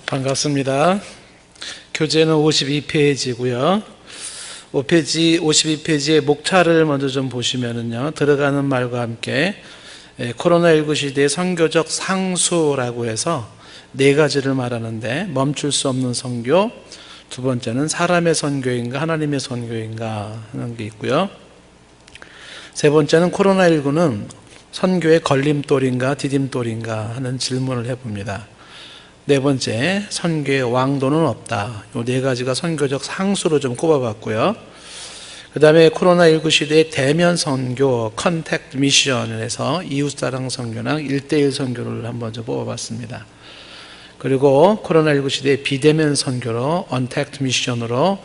반갑습니다. 교재는 52페이지고요. 52페이지의 목차를 먼저 좀 보시면은요, 들어가는 말과 함께 코로나19 시대의 선교적 상수라고 해서 네 가지를 말하는데, 멈출 수 없는 선교, 두 번째는 사람의 선교인가 하나님의 선교인가 하는 게 있고요. 세 번째는 코로나19는 선교의 걸림돌인가 디딤돌인가 하는 질문을 해봅니다. 네 번째, 선교의 왕도는 없다. 이 네 가지가 선교적 상수로 좀 꼽아봤고요. 그 다음에 코로나19 시대의 대면 선교, 컨택트 미션에서 이웃사랑 선교랑 1:1 선교를 한번 좀 뽑아봤습니다. 그리고 코로나19 시대의 비대면 선교로 언택트 미션으로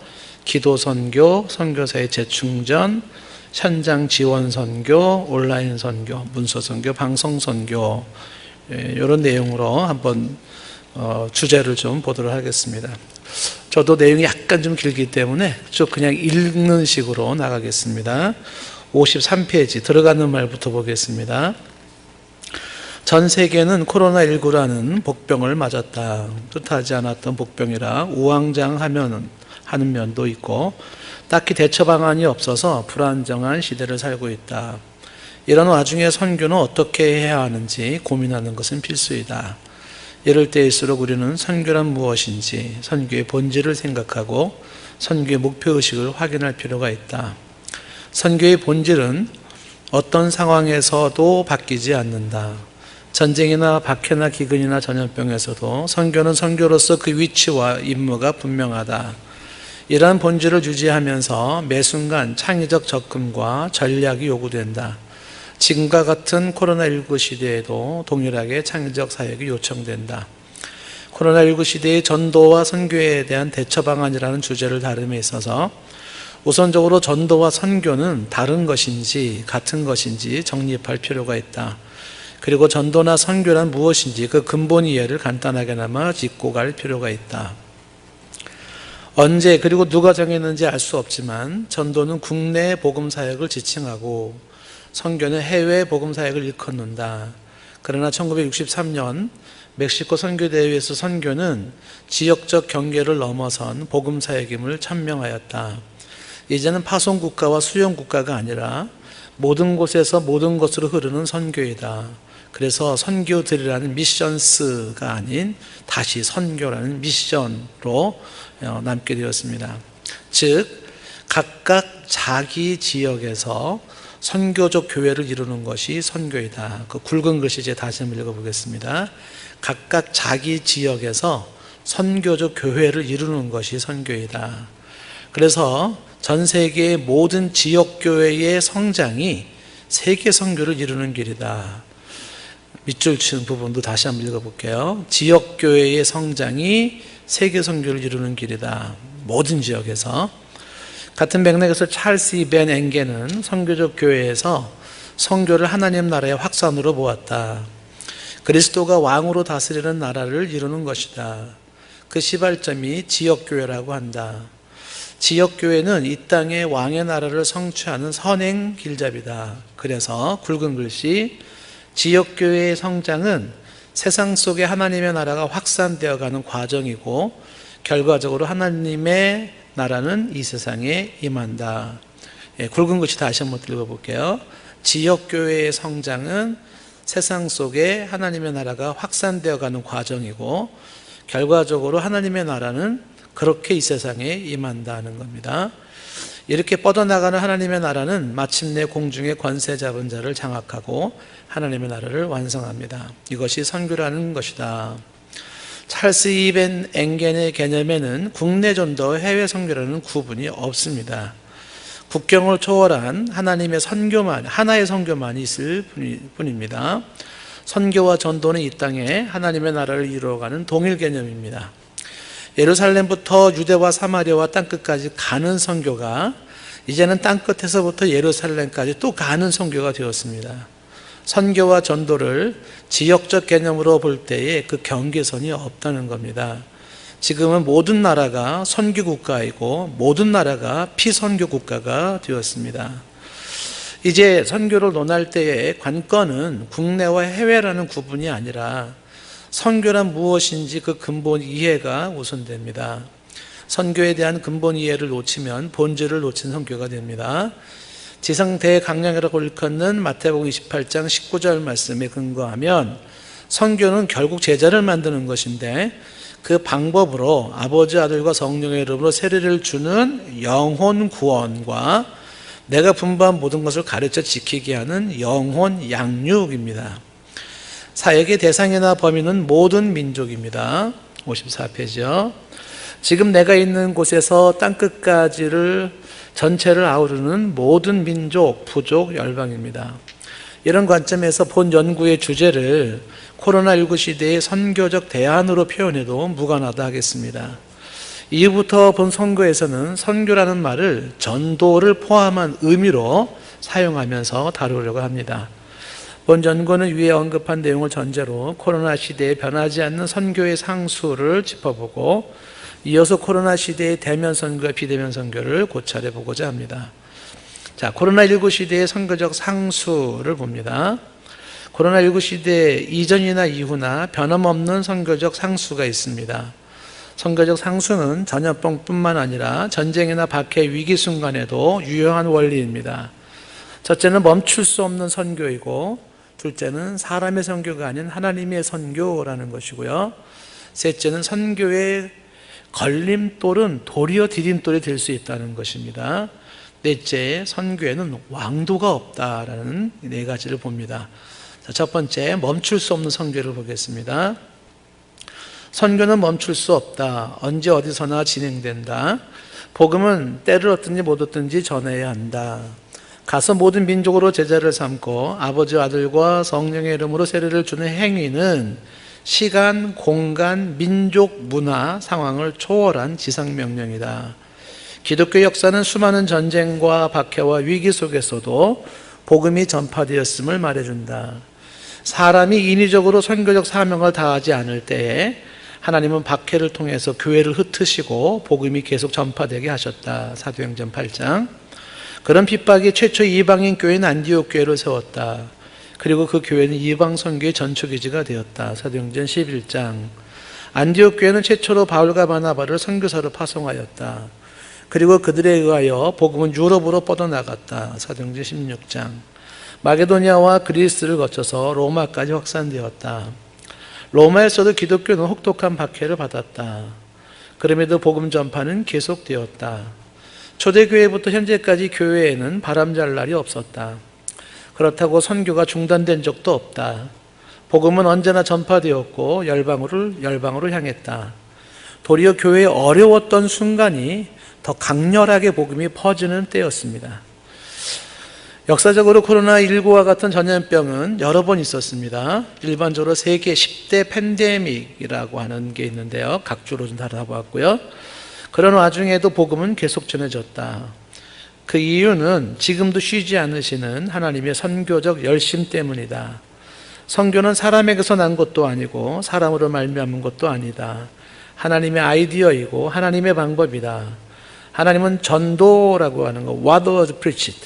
기도 선교, 선교사의 재충전, 현장 지원 선교, 온라인 선교, 문서 선교, 방송 선교, 이런 내용으로 한번 주제를 좀 보도록 하겠습니다. 저도 내용이 약간 좀 길기 때문에 쭉 그냥 읽는 식으로 나가겠습니다. 53페이지 들어가는 말부터 보겠습니다. 전 세계는 코로나19라는 복병을 맞았다. 뜻하지 않았던 복병이라 우왕좌왕하는 면도 있고, 딱히 대처 방안이 없어서 불안정한 시대를 살고 있다. 이런 와중에 선교는 어떻게 해야 하는지 고민하는 것은 필수이다. 이럴 때일수록 우리는 선교란 무엇인지, 선교의 본질을 생각하고 선교의 목표의식을 확인할 필요가 있다. 선교의 본질은 어떤 상황에서도 바뀌지 않는다. 전쟁이나 박해나 기근이나 전염병에서도 선교는 선교로서 그 위치와 임무가 분명하다. 이러한 본질을 유지하면서 매 순간 창의적 접근과 전략이 요구된다. 지금과 같은 코로나19 시대에도 동일하게 창의적 사역이 요청된다. 코로나19 시대의 전도와 선교에 대한 대처 방안이라는 주제를 다룸에 있어서 우선적으로 전도와 선교는 다른 것인지 같은 것인지 정립할 필요가 있다. 그리고 전도나 선교란 무엇인지 그 근본 이해를 간단하게나마 짚고 갈 필요가 있다. 언제 그리고 누가 정했는지 알 수 없지만 전도는 국내 복음 사역을 지칭하고 선교는 해외 복음 사역을 일컫는다. 그러나 1963년 멕시코 선교대회에서 선교는 지역적 경계를 넘어선 복음 사역임을 천명하였다. 이제는 파송 국가와 수용 국가가 아니라 모든 곳에서 모든 것으로 흐르는 선교이다. 그래서 선교들이라는 미션스가 아닌 다시 선교라는 미션으로 남게 되었습니다. 즉 각각 자기 지역에서 선교적 교회를 이루는 것이 선교이다. 그 굵은 글씨 이제 다시 한번 읽어보겠습니다. 각각 자기 지역에서 선교적 교회를 이루는 것이 선교이다. 그래서 전 세계의 모든 지역교회의 성장이 세계 선교를 이루는 길이다. 밑줄 치는 부분도 다시 한번 읽어볼게요. 지역교회의 성장이 세계 선교를 이루는 길이다. 모든 지역에서. 같은 맥락에서 찰스 이벤 엥게는 선교적 교회에서 선교를 하나님 나라의 확산으로 보았다. 그리스도가 왕으로 다스리는 나라를 이루는 것이다. 그 시발점이 지역교회라고 한다. 지역교회는 이 땅의 왕의 나라를 성취하는 선행 길잡이다. 그래서 굵은 글씨 지역교회의 성장은 세상 속에 하나님의 나라가 확산되어가는 과정이고 결과적으로 하나님의 나라는 이 세상에 임한다. 굵은 글씨 다시 한번 읽어볼게요. 지역교회의 성장은 세상 속에 하나님의 나라가 확산되어가는 과정이고 결과적으로 하나님의 나라는 그렇게 이 세상에 임한다는 겁니다. 이렇게 뻗어나가는 하나님의 나라는 마침내 공중의 권세 잡은 자를 장악하고 하나님의 나라를 완성합니다. 이것이 선교라는 것이다. 찰스 이벤 엥겐의 개념에는 국내 전도와 해외 선교라는 구분이 없습니다. 국경을 초월한 하나님의 선교만, 하나의 선교만이 있을 뿐입니다. 선교와 전도는 이 땅에 하나님의 나라를 이루어가는 동일 개념입니다. 예루살렘부터 유대와 사마리아와 땅끝까지 가는 선교가 이제는 땅끝에서부터 예루살렘까지 또 가는 선교가 되었습니다. 선교와 전도를 지역적 개념으로 볼 때에 그 경계선이 없다는 겁니다. 지금은 모든 나라가 선교 국가이고 모든 나라가 피선교 국가가 되었습니다. 이제 선교를 논할 때의 관건은 국내와 해외라는 구분이 아니라 선교란 무엇인지 그 근본 이해가 우선됩니다. 선교에 대한 근본 이해를 놓치면 본질을 놓친 선교가 됩니다. 지상 대강령이라고 일컫는 마태복음 28장 19절 말씀에 근거하면 선교는 결국 제자를 만드는 것인데 그 방법으로 아버지, 아들과 성령의 이름으로 세례를 주는 영혼 구원과 내가 분부한 모든 것을 가르쳐 지키게 하는 영혼 양육입니다. 사역의 대상이나 범위는 모든 민족입니다. 54페이지요. 지금 내가 있는 곳에서 땅끝까지를 전체를 아우르는 모든 민족, 부족, 열방입니다. 이런 관점에서 본 연구의 주제를 코로나19 시대의 선교적 대안으로 표현해도 무관하다 하겠습니다. 이후부터 본 선교에서는 선교라는 말을 전도를 포함한 의미로 사용하면서 다루려고 합니다. 본 연구는 위에 언급한 내용을 전제로 코로나 시대에 변하지 않는 선교의 상수를 짚어보고 이어서 코로나 시대의 대면 선교와 비대면 선교를 고찰해 보고자 합니다. 자, 코로나19 시대의 선교적 상수를 봅니다. 코로나19 시대 이전이나 이후나 변함없는 선교적 상수가 있습니다. 선교적 상수는 전염병뿐만 아니라 전쟁이나 박해 위기 순간에도 유효한 원리입니다. 첫째는 멈출 수 없는 선교이고, 둘째는 사람의 선교가 아닌 하나님의 선교라는 것이고요. 셋째는 선교의 걸림돌은 도리어 디딤돌이 될 수 있다는 것입니다. 넷째, 선교에는 왕도가 없다라는 네 가지를 봅니다. 자, 첫 번째, 멈출 수 없는 선교를 보겠습니다. 선교는 멈출 수 없다. 언제 어디서나 진행된다. 복음은 때를 얻든지 못 얻든지 전해야 한다. 가서 모든 민족으로 제자를 삼고 아버지와 아들과 성령의 이름으로 세례를 주는 행위는 시간, 공간, 민족, 문화, 상황을 초월한 지상명령이다. 기독교 역사는 수많은 전쟁과 박해와 위기 속에서도 복음이 전파되었음을 말해준다. 사람이 인위적으로 선교적 사명을 다하지 않을 때에 하나님은 박해를 통해서 교회를 흩으시고 복음이 계속 전파되게 하셨다. 사도행전 8장. 그런 핍박이 최초 이방인 교회인 안디옥 교회를 세웠다. 그리고 그 교회는 이방 선교의 전초기지가 되었다. 사도행전 11장. 안디옥 교회는 최초로 바울과 바나바를 선교사로 파송하였다. 그리고 그들에 의하여 복음은 유럽으로 뻗어나갔다. 사도행전 16장. 마게도니아와 그리스를 거쳐서 로마까지 확산되었다. 로마에서도 기독교는 혹독한 박해를 받았다. 그럼에도 복음 전파는 계속되었다. 초대교회부터 현재까지 교회에는 바람잘 날이 없었다. 그렇다고 선교가 중단된 적도 없다. 복음은 언제나 전파되었고 열방으로 향했다. 도리어 교회에 어려웠던 순간이 더 강렬하게 복음이 퍼지는 때였습니다. 역사적으로 코로나19와 같은 전염병은 여러 번 있었습니다. 일반적으로 세계 10대 팬데믹이라고 하는 게 있는데요. 각주로 좀 다뤄봤고요. 그런 와중에도 복음은 계속 전해졌다. 그 이유는 지금도 쉬지 않으시는 하나님의 선교적 열심 때문이다. 선교는 사람에게서 난 것도 아니고 사람으로 말미암은 것도 아니다. 하나님의 아이디어이고 하나님의 방법이다. 하나님은 전도라고 하는 거, what was preached,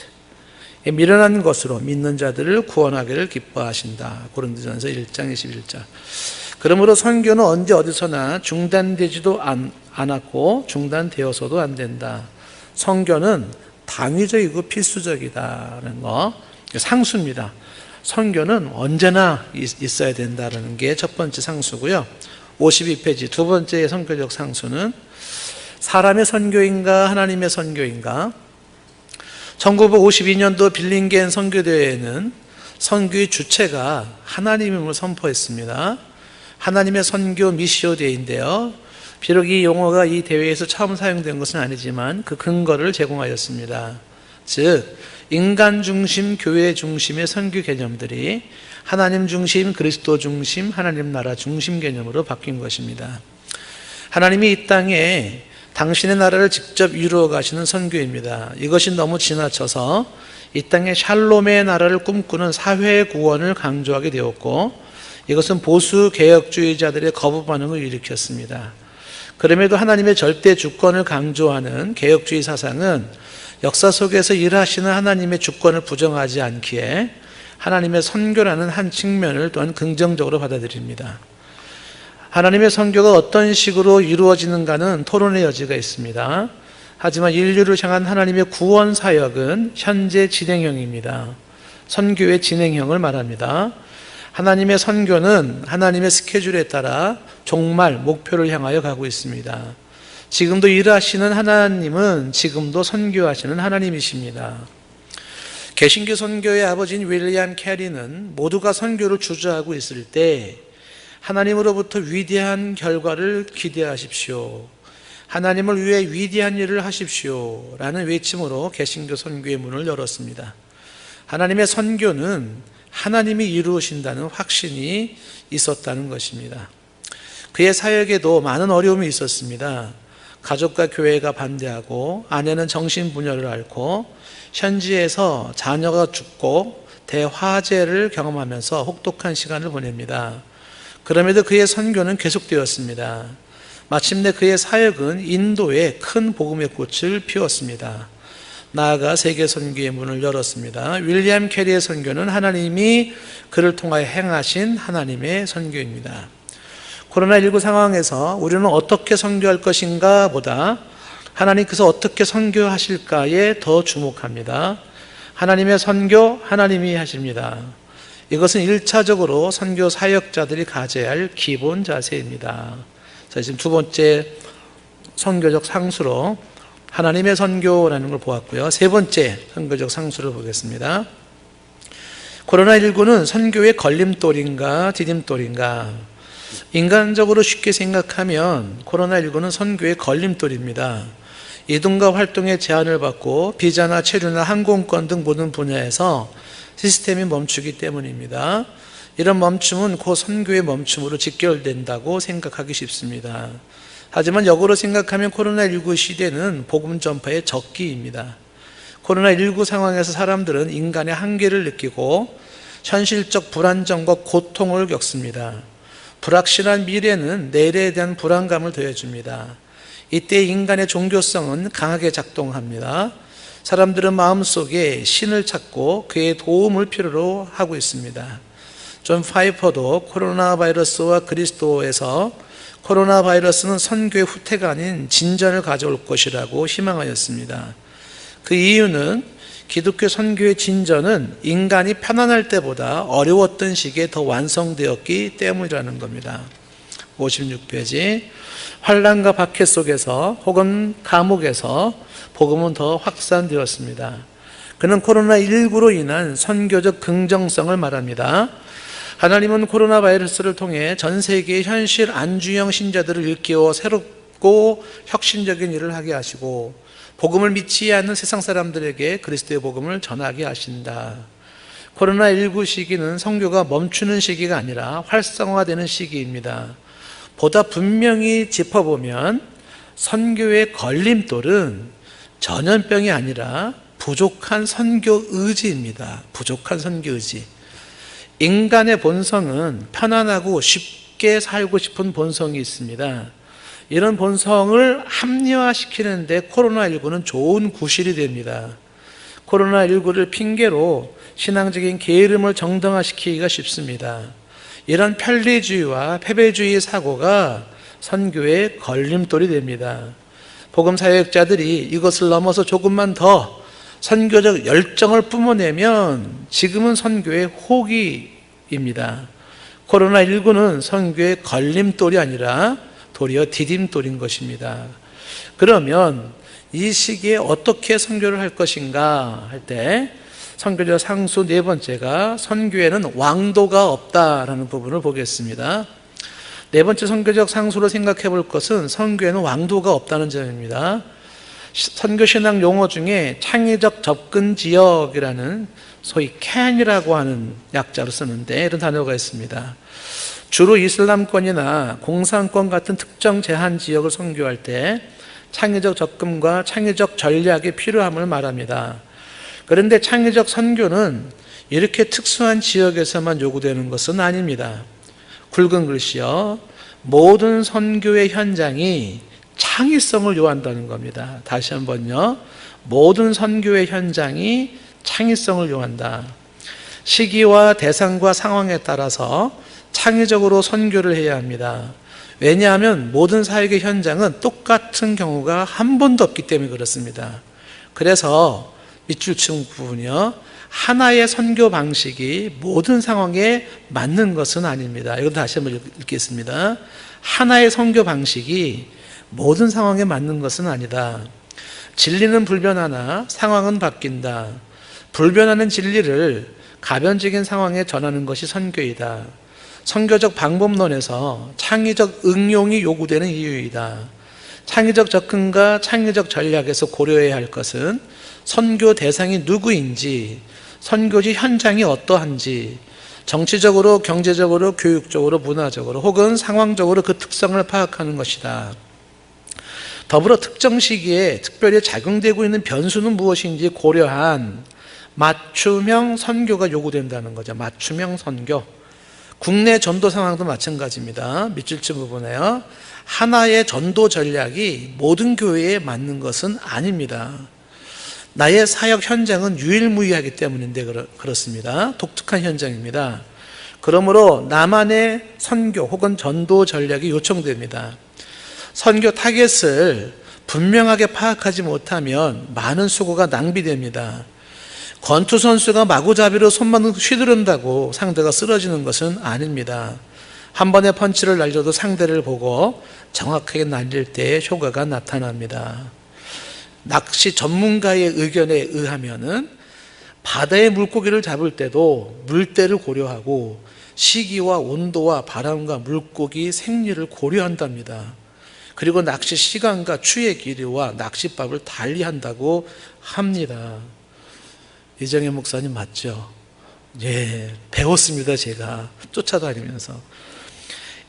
미련한 것으로 믿는 자들을 구원하기를 기뻐하신다. 고린도전서 1장 21절. 그러므로 선교는 언제 어디서나 중단되지도 않았고 중단되어서도 안 된다. 선교는 당위적이고 필수적이다라는 거, 상수입니다. 선교는 언제나 있어야 된다는 게 첫 번째 상수고요. 52페이지 두 번째 선교적 상수는 사람의 선교인가 하나님의 선교인가. 1952년도 빌링겐 선교대회에는 선교의 주체가 하나님임을 선포했습니다. 하나님의 선교 미시오 데이인데요. 비록 이 용어가 이 대회에서 처음 사용된 것은 아니지만 그 근거를 제공하였습니다. 즉 인간 중심, 교회 중심의 선교 개념들이 하나님 중심, 그리스도 중심, 하나님 나라 중심 개념으로 바뀐 것입니다. 하나님이 이 땅에 당신의 나라를 직접 이루어 가시는 선교입니다. 이것이 너무 지나쳐서 이 땅에 샬롬의 나라를 꿈꾸는 사회 구원을 강조하게 되었고 이것은 보수 개혁주의자들의 거부 반응을 일으켰습니다. 그럼에도 하나님의 절대 주권을 강조하는 개혁주의 사상은 역사 속에서 일하시는 하나님의 주권을 부정하지 않기에 하나님의 선교라는 한 측면을 또한 긍정적으로 받아들입니다. 하나님의 선교가 어떤 식으로 이루어지는가는 토론의 여지가 있습니다. 하지만 인류를 향한 하나님의 구원 사역은 현재 진행형입니다. 선교의 진행형을 말합니다. 하나님의 선교는 하나님의 스케줄에 따라 종말, 목표를 향하여 가고 있습니다. 지금도 일하시는 하나님은 지금도 선교하시는 하나님이십니다. 개신교 선교의 아버지인 윌리엄 캐리는 모두가 선교를 주저하고 있을 때 하나님으로부터 위대한 결과를 기대하십시오. 하나님을 위해 위대한 일을 하십시오. 라는 외침으로 개신교 선교의 문을 열었습니다. 하나님의 선교는 하나님이 이루신다는 확신이 있었다는 것입니다. 그의 사역에도 많은 어려움이 있었습니다. 가족과 교회가 반대하고 아내는 정신분열을 앓고 현지에서 자녀가 죽고 대화재를 경험하면서 혹독한 시간을 보냅니다. 그럼에도 그의 선교는 계속되었습니다. 마침내 그의 사역은 인도에 큰 복음의 꽃을 피웠습니다. 나아가 세계 선교의 문을 열었습니다. 윌리엄 캐리의 선교는 하나님이 그를 통하여 행하신 하나님의 선교입니다. 코로나19 상황에서 우리는 어떻게 선교할 것인가 보다 하나님께서 어떻게 선교하실까에 더 주목합니다. 하나님의 선교, 하나님이 하십니다. 이것은 1차적으로 선교 사역자들이 가져야 할 기본 자세입니다. 자, 지금 두 번째 선교적 상수로 하나님의 선교라는 걸 보았고요. 세 번째 선교적 상수를 보겠습니다. 코로나19는 선교의 걸림돌인가 디딤돌인가? 인간적으로 쉽게 생각하면 코로나19는 선교의 걸림돌입니다. 이동과 활동에 제한을 받고 비자나 체류나 항공권 등 모든 분야에서 시스템이 멈추기 때문입니다. 이런 멈춤은 곧 선교의 멈춤으로 직결된다고 생각하기 쉽습니다. 하지만 역으로 생각하면 코로나19 시대는 복음 전파의 적기입니다. 코로나19 상황에서 사람들은 인간의 한계를 느끼고 현실적 불안정과 고통을 겪습니다. 불확실한 미래는 내일에 대한 불안감을 더해줍니다. 이때 인간의 종교성은 강하게 작동합니다. 사람들은 마음속에 신을 찾고 그의 도움을 필요로 하고 있습니다. 존 파이퍼도 코로나 바이러스와 그리스도에서 코로나 바이러스는 선교의 후퇴가 아닌 진전을 가져올 것이라고 희망하였습니다. 그 이유는 기독교 선교의 진전은 인간이 편안할 때보다 어려웠던 시기에 더 완성되었기 때문이라는 겁니다. 56페이지. 환난과 박해 속에서 혹은 감옥에서 복음은 더 확산되었습니다. 그는 코로나19로 인한 선교적 긍정성을 말합니다. 하나님은 코로나 바이러스를 통해 전 세계의 현실 안주형 신자들을 일깨워 새롭고 혁신적인 일을 하게 하시고 복음을 믿지 않는 세상 사람들에게 그리스도의 복음을 전하게 하신다. 코로나19 시기는 선교가 멈추는 시기가 아니라 활성화되는 시기입니다. 보다 분명히 짚어보면 선교의 걸림돌은 전염병이 아니라 부족한 선교 의지입니다. 부족한 선교 의지. 인간의 본성은 편안하고 쉽게 살고 싶은 본성이 있습니다. 이런 본성을 합리화시키는데 코로나19는 좋은 구실이 됩니다. 코로나19를 핑계로 신앙적인 게으름을 정당화시키기가 쉽습니다. 이런 편리주의와 패배주의 사고가 선교의 걸림돌이 됩니다. 복음 사역자들이 이것을 넘어서 조금만 더 선교적 열정을 뿜어내면 지금은 선교의 호기입니다. 코로나19는 선교의 걸림돌이 아니라 도리어 디딤돌인 것입니다. 그러면 이 시기에 어떻게 선교를 할 것인가 할 때 선교적 상수 네 번째가 선교에는 왕도가 없다라는 부분을 보겠습니다. 네 번째 선교적 상수로 생각해 볼 것은 선교에는 왕도가 없다는 점입니다. 선교신학 용어 중에 창의적 접근 지역이라는 소위 캔이라고 하는 약자로 쓰는데 이런 단어가 있습니다. 주로 이슬람권이나 공산권 같은 특정 제한 지역을 선교할 때 창의적 접근과 창의적 전략이 필요함을 말합니다. 그런데 창의적 선교는 이렇게 특수한 지역에서만 요구되는 것은 아닙니다. 굵은 글씨요. 모든 선교의 현장이 창의성을 요한다는 겁니다. 다시 한번요. 모든 선교의 현장이 창의성을 요한다. 시기와 대상과 상황에 따라서 창의적으로 선교를 해야 합니다. 왜냐하면 모든 사역의 현장은 똑같은 경우가 한 번도 없기 때문에 그렇습니다. 그래서 밑줄 친 부분이요, 하나의 선교 방식이 모든 상황에 맞는 것은 아닙니다. 이거 다시 한번 읽겠습니다. 하나의 선교 방식이 모든 상황에 맞는 것은 아니다. 진리는 불변하나 상황은 바뀐다. 불변하는 진리를 가변적인 상황에 전하는 것이 선교이다. 선교적 방법론에서 창의적 응용이 요구되는 이유이다. 창의적 접근과 창의적 전략에서 고려해야 할 것은 선교 대상이 누구인지, 선교지 현장이 어떠한지, 정치적으로, 경제적으로, 교육적으로, 문화적으로 혹은 상황적으로 그 특성을 파악하는 것이다. 더불어 특정 시기에 특별히 작용되고 있는 변수는 무엇인지 고려한 맞춤형 선교가 요구된다는 거죠. 맞춤형 선교. 국내 전도 상황도 마찬가지입니다. 밑줄 친 부분에요, 하나의 전도 전략이 모든 교회에 맞는 것은 아닙니다. 나의 사역 현장은 유일무이하기 때문인데 그렇습니다. 독특한 현장입니다. 그러므로 나만의 선교 혹은 전도 전략이 요청됩니다. 선교 타겟을 분명하게 파악하지 못하면 많은 수고가 낭비됩니다. 권투 선수가 마구잡이로 손만 휘두른다고 상대가 쓰러지는 것은 아닙니다. 한 번의 펀치를 날려도 상대를 보고 정확하게 날릴 때 효과가 나타납니다. 낚시 전문가의 의견에 의하면은 바다의 물고기를 잡을 때도 물때를 고려하고 시기와 온도와 바람과 물고기 생리를 고려한답니다. 그리고 낚시 시간과 추의 길이와 낚싯밥을 달리한다고 합니다. 이정현 목사님 맞죠? 예, 배웠습니다. 제가 쫓아다니면서.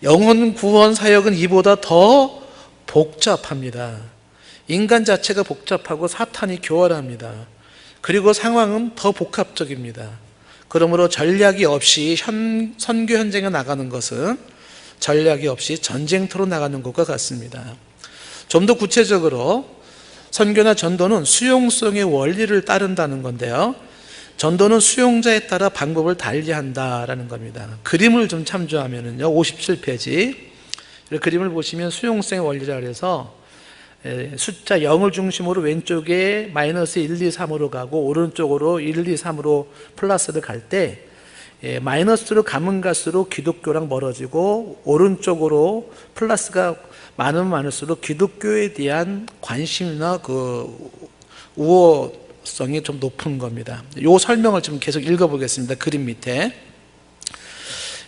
영혼 구원 사역은 이보다 더 복잡합니다. 인간 자체가 복잡하고 사탄이 교활합니다. 그리고 상황은 더 복합적입니다. 그러므로 전략이 없이 선교 현장에 나가는 것은 전략이 없이 전쟁터로 나가는 것과 같습니다. 좀 더 구체적으로 선교나 전도는 수용성의 원리를 따른다는 건데요, 전도는 수용자에 따라 방법을 달리한다라는 겁니다. 그림을 좀 참조하면은요, 57페이지 그림을 보시면 수용성의 원리라 그래서 숫자 0을 중심으로 왼쪽에 마이너스 1, 2, 3으로 가고 오른쪽으로 1, 2, 3으로 플러스를 갈 때 마이너스로 가면 갈수록 기독교랑 멀어지고 오른쪽으로 플러스가 많으면 많을수록 기독교에 대한 관심이나 그 우호성이 좀 높은 겁니다. 이 설명을 좀 계속 읽어보겠습니다. 그림 밑에.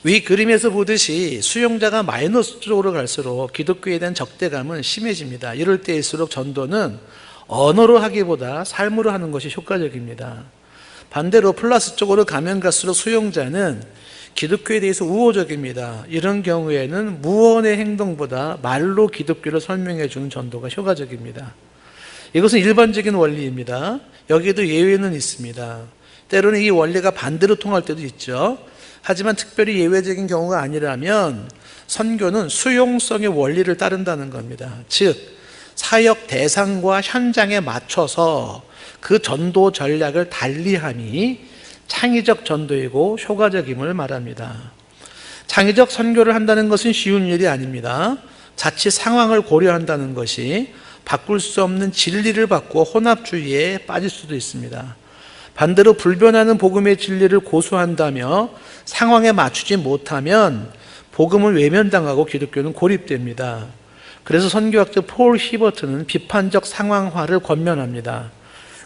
위 그림에서 보듯이 수용자가 마이너스 쪽으로 갈수록 기독교에 대한 적대감은 심해집니다. 이럴 때일수록 전도는 언어로 하기보다 삶으로 하는 것이 효과적입니다. 반대로 플러스 쪽으로 가면 갈수록 수용자는 기독교에 대해서 우호적입니다. 이런 경우에는 무언의 행동보다 말로 기독교를 설명해 주는 전도가 효과적입니다. 이것은 일반적인 원리입니다. 여기에도 예외는 있습니다. 때로는 이 원리가 반대로 통할 때도 있죠. 하지만 특별히 예외적인 경우가 아니라면 선교는 수용성의 원리를 따른다는 겁니다. 즉 사역 대상과 현장에 맞춰서 그 전도 전략을 달리함이 창의적 전도이고 효과적임을 말합니다. 창의적 선교를 한다는 것은 쉬운 일이 아닙니다. 자칫 상황을 고려한다는 것이 바꿀 수 없는 진리를 바꾸어 혼합주의에 빠질 수도 있습니다. 반대로 불변하는 복음의 진리를 고수한다며 상황에 맞추지 못하면 복음은 외면당하고 기독교는 고립됩니다. 그래서 선교학자 폴 히버트는 비판적 상황화를 권면합니다.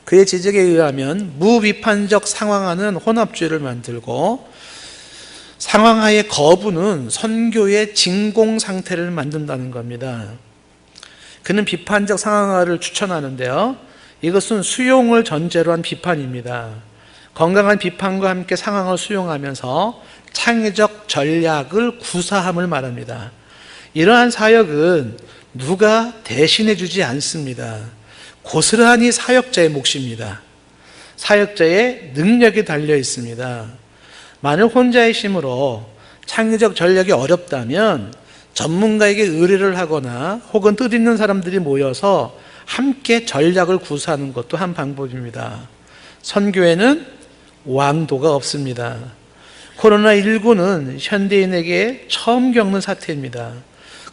그의 지적에 의하면 무비판적 상황화는 혼합주의를 만들고 상황화의 거부는 선교의 진공 상태를 만든다는 겁니다. 그는 비판적 상황화를 추천하는데요, 이것은 수용을 전제로 한 비판입니다. 건강한 비판과 함께 상황을 수용하면서 창의적 전략을 구사함을 말합니다. 이러한 사역은 누가 대신해 주지 않습니다. 고스란히 사역자의 몫입니다. 사역자의 능력이 달려 있습니다. 만일 혼자의 힘으로 창의적 전략이 어렵다면 전문가에게 의뢰를 하거나 혹은 뜻있는 사람들이 모여서 함께 전략을 구사하는 것도 한 방법입니다. 선교에는 왕도가 없습니다. 코로나19는 현대인에게 처음 겪는 사태입니다.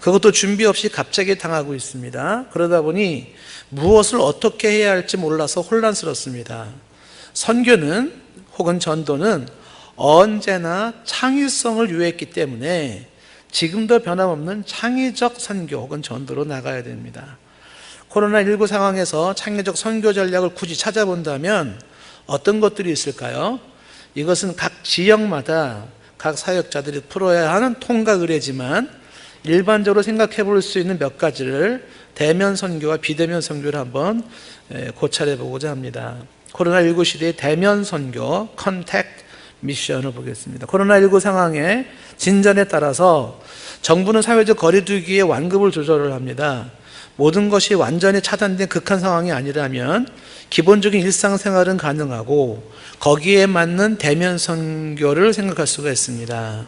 그것도 준비 없이 갑자기 당하고 있습니다. 그러다 보니 무엇을 어떻게 해야 할지 몰라서 혼란스럽습니다. 선교는 혹은 전도는 언제나 창의성을 요했기 때문에 지금도 변함없는 창의적 선교 혹은 전도로 나가야 됩니다. 코로나19 상황에서 창의적 선교 전략을 굳이 찾아본다면 어떤 것들이 있을까요? 이것은 각 지역마다 각 사역자들이 풀어야 하는 통과 의례지만 일반적으로 생각해 볼 수 있는 몇 가지를 대면 선교와 비대면 선교를 한번 고찰해 보고자 합니다. 코로나19 시대의 대면 선교, 컨택트 미션을 보겠습니다. 코로나19 상황의 진전에 따라서 정부는 사회적 거리두기의 완급을 조절을 합니다. 모든 것이 완전히 차단된 극한 상황이 아니라면 기본적인 일상생활은 가능하고 거기에 맞는 대면 선교를 생각할 수가 있습니다.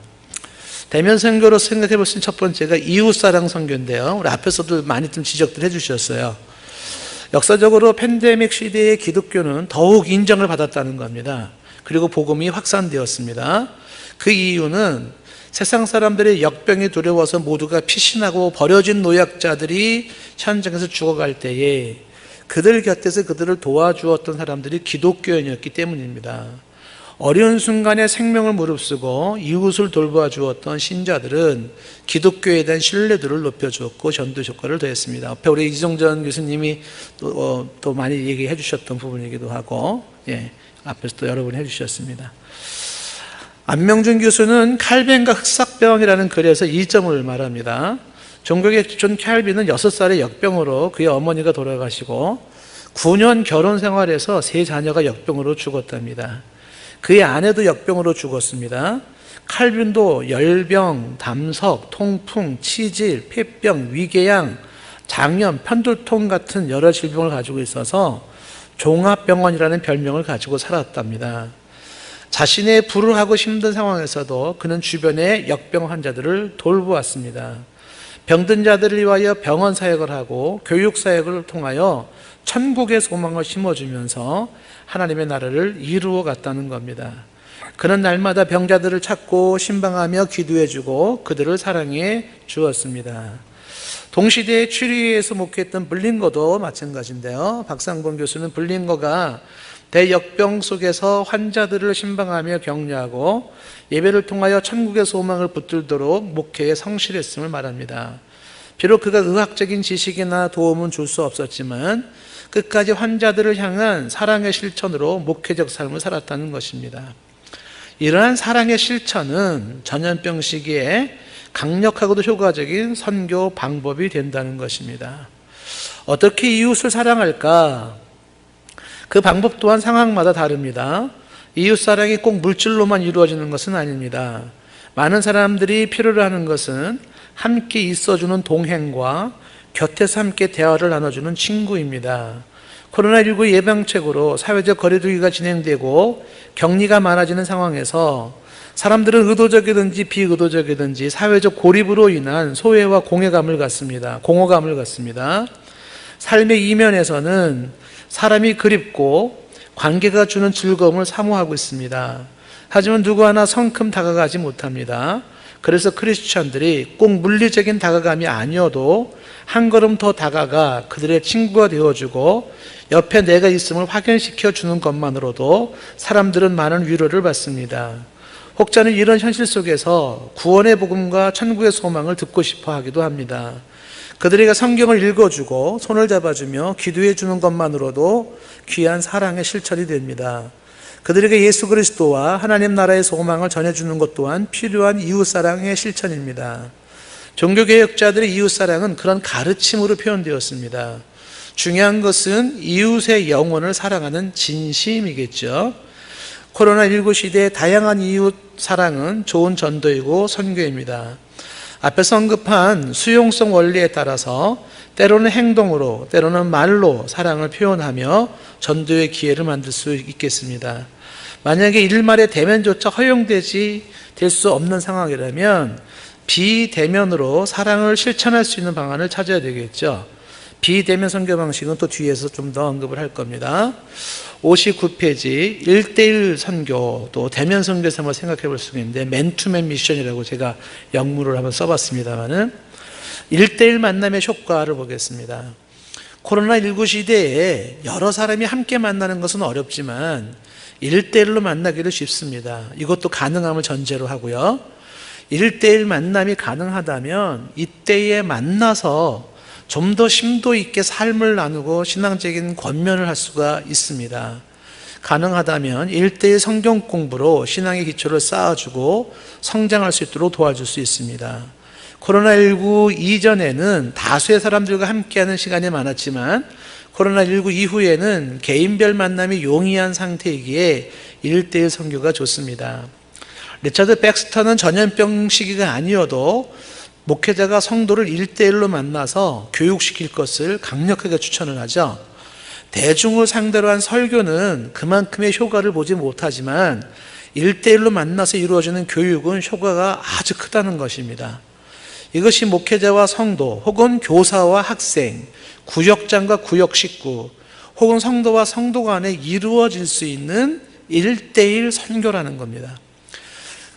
대면 선교로 생각해 볼 수 있는 첫 번째가 이웃사랑 선교인데요. 우리 앞에서도 많이 좀 지적들 해주셨어요. 역사적으로 팬데믹 시대의 기독교는 더욱 인정을 받았다는 겁니다. 그리고 복음이 확산되었습니다. 그 이유는 세상 사람들의 역병이 두려워서 모두가 피신하고 버려진 노약자들이 현장에서 죽어갈 때에 그들 곁에서 그들을 도와주었던 사람들이 기독교인이었기 때문입니다. 어려운 순간에 생명을 무릅쓰고 이웃을 돌보아 주었던 신자들은 기독교에 대한 신뢰도를 높여주었고 전도 효과를 더했습니다. 앞에 우리 이종전 교수님이 또 많이 얘기해 주셨던 부분이기도 하고, 앞에서 또 여러 분 해주셨습니다. 안명준 교수는 칼빈과 흑사병이라는 글에서 이 점을 말합니다. 종교의 존 칼빈은 6살의 역병으로 그의 어머니가 돌아가시고 9년 결혼 생활에서 3자녀가 역병으로 죽었답니다. 그의 아내도 역병으로 죽었습니다. 칼빈도 열병, 담석, 통풍, 치질, 폐병, 위궤양, 장염, 편두통 같은 여러 질병을 가지고 있어서 종합병원이라는 별명을 가지고 살았답니다. 자신의 불우하고 힘든 상황에서도 그는 주변의 역병 환자들을 돌보았습니다. 병든 자들을 위하여 병원 사역을 하고 교육 사역을 통하여 천국의 소망을 심어주면서 하나님의 나라를 이루어 갔다는 겁니다. 그는 날마다 병자들을 찾고 신방하며 기도해주고 그들을 사랑해 주었습니다. 동시대에 추리에서 목회했던 블링거도 마찬가지인데요. 박상권 교수는 블링거가 대역병 속에서 환자들을 신방하며 격려하고 예배를 통하여 천국의 소망을 붙들도록 목회에 성실했음을 말합니다. 비록 그가 의학적인 지식이나 도움은 줄 수 없었지만 끝까지 환자들을 향한 사랑의 실천으로 목회적 삶을 살았다는 것입니다. 이러한 사랑의 실천은 전염병 시기에 강력하고도 효과적인 선교 방법이 된다는 것입니다. 어떻게 이웃을 사랑할까? 그 방법 또한 상황마다 다릅니다. 이웃 사랑이 꼭 물질로만 이루어지는 것은 아닙니다. 많은 사람들이 필요로 하는 것은 함께 있어주는 동행과 곁에서 함께 대화를 나눠주는 친구입니다. 코로나19 예방책으로 사회적 거리두기가 진행되고 격리가 많아지는 상황에서 사람들은 의도적이든지 비의도적이든지 사회적 고립으로 인한 소외와 공허감을 갖습니다. 삶의 이면에서는 사람이 그립고 관계가 주는 즐거움을 사모하고 있습니다. 하지만 누구 하나 성큼 다가가지 못합니다. 그래서 크리스천들이 꼭 물리적인 다가감이 아니어도 한 걸음 더 다가가 그들의 친구가 되어주고 옆에 내가 있음을 확인시켜 주는 것만으로도 사람들은 많은 위로를 받습니다. 혹자는 이런 현실 속에서 구원의 복음과 천국의 소망을 듣고 싶어 하기도 합니다. 그들에게 성경을 읽어주고 손을 잡아주며 기도해 주는 것만으로도 귀한 사랑의 실천이 됩니다. 그들에게 예수 그리스도와 하나님 나라의 소망을 전해주는 것 또한 필요한 이웃사랑의 실천입니다. 종교개혁자들의 이웃사랑은 그런 가르침으로 표현되었습니다. 중요한 것은 이웃의 영혼을 사랑하는 진심이겠죠. 코로나19 시대의 다양한 이웃 사랑은 좋은 전도이고 선교입니다. 앞에서 언급한 수용성 원리에 따라서 때로는 행동으로, 때로는 말로 사랑을 표현하며 전도의 기회를 만들 수 있겠습니다. 만약에 일말의 대면조차 허용되지 될 수 없는 상황이라면 비대면으로 사랑을 실천할 수 있는 방안을 찾아야 되겠죠. 비대면 선교 방식은 또 뒤에서 좀 더 언급을 할 겁니다. 59페이지 1:1 선교, 또 대면 선교에서 한번 생각해 볼 수가 있는데 맨투맨 미션이라고 제가 영문을 한번 써봤습니다만은 1대1 만남의 효과를 보겠습니다. 코로나19 시대에 여러 사람이 함께 만나는 것은 어렵지만 1대1로 만나기를 쉽습니다. 이것도 가능함을 전제로 하고요. 1대1 만남이 가능하다면 이때에 만나서 좀 더 심도 있게 삶을 나누고 신앙적인 권면을 할 수가 있습니다. 가능하다면 1대1 성경 공부로 신앙의 기초를 쌓아주고 성장할 수 있도록 도와줄 수 있습니다. 코로나19 이전에는 다수의 사람들과 함께하는 시간이 많았지만 코로나19 이후에는 개인별 만남이 용이한 상태이기에 1대1 선교가 좋습니다. 리처드 백스터는 전염병 시기가 아니어도 목회자가 성도를 1대1로 만나서 교육시킬 것을 강력하게 추천을 하죠. 대중을 상대로 한 설교는 그만큼의 효과를 보지 못하지만 1대1로 만나서 이루어지는 교육은 효과가 아주 크다는 것입니다. 이것이 목회자와 성도 혹은 교사와 학생, 구역장과 구역 식구 혹은 성도와 성도 간에 이루어질 수 있는 1대1 선교라는 겁니다.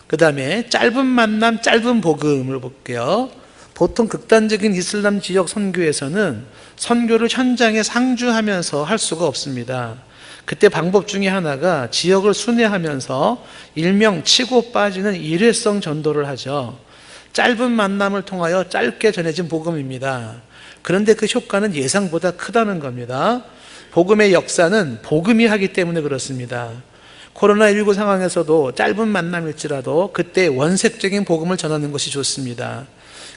그 다음에 짧은 만남, 짧은 복음을 볼게요. 보통 극단적인 이슬람 지역 선교에서는 선교를 현장에 상주하면서 할 수가 없습니다. 그때 방법 중에 하나가 지역을 순회하면서 일명 치고 빠지는 일회성 전도를 하죠. 짧은 만남을 통하여 짧게 전해진 복음입니다. 그런데 그 효과는 예상보다 크다는 겁니다. 복음의 역사는 복음이 하기 때문에 그렇습니다. 코로나19 상황에서도 짧은 만남일지라도 그때 원색적인 복음을 전하는 것이 좋습니다.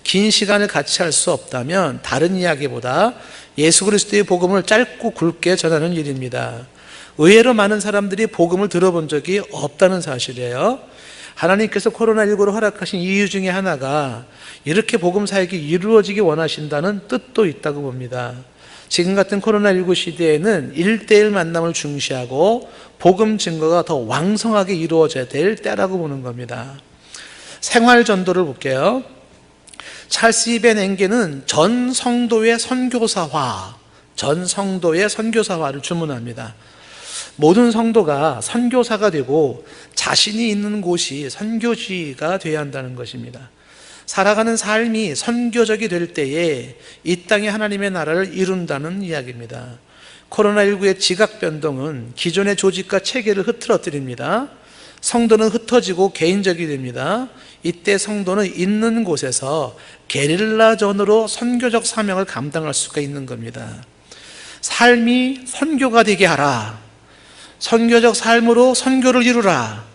긴 시간을 같이 할 수 없다면 다른 이야기보다 예수 그리스도의 복음을 짧고 굵게 전하는 일입니다. 의외로 많은 사람들이 복음을 들어본 적이 없다는 사실이에요. 하나님께서 코로나19로 허락하신 이유 중에 하나가 이렇게 복음 사역이 이루어지기 원하신다는 뜻도 있다고 봅니다. 지금 같은 코로나19 시대에는 1대1 만남을 중시하고 복음 증거가 더 왕성하게 이루어져야 될 때라고 보는 겁니다. 생활 전도를 볼게요. 찰스 이벤 엥게는 전 성도의 선교사화를 주문합니다. 모든 성도가 선교사가 되고 자신이 있는 곳이 선교지가 되어야 한다는 것입니다. 살아가는 삶이 선교적이 될 때에 이 땅에 하나님의 나라를 이룬다는 이야기입니다. 코로나19의 지각 변동은 기존의 조직과 체계를 흐트러뜨립니다. 성도는 흩어지고 개인적이 됩니다. 이때 성도는 있는 곳에서 게릴라전으로 선교적 사명을 감당할 수가 있는 겁니다. 삶이 선교가 되게 하라. 선교적 삶으로 선교를 이루라.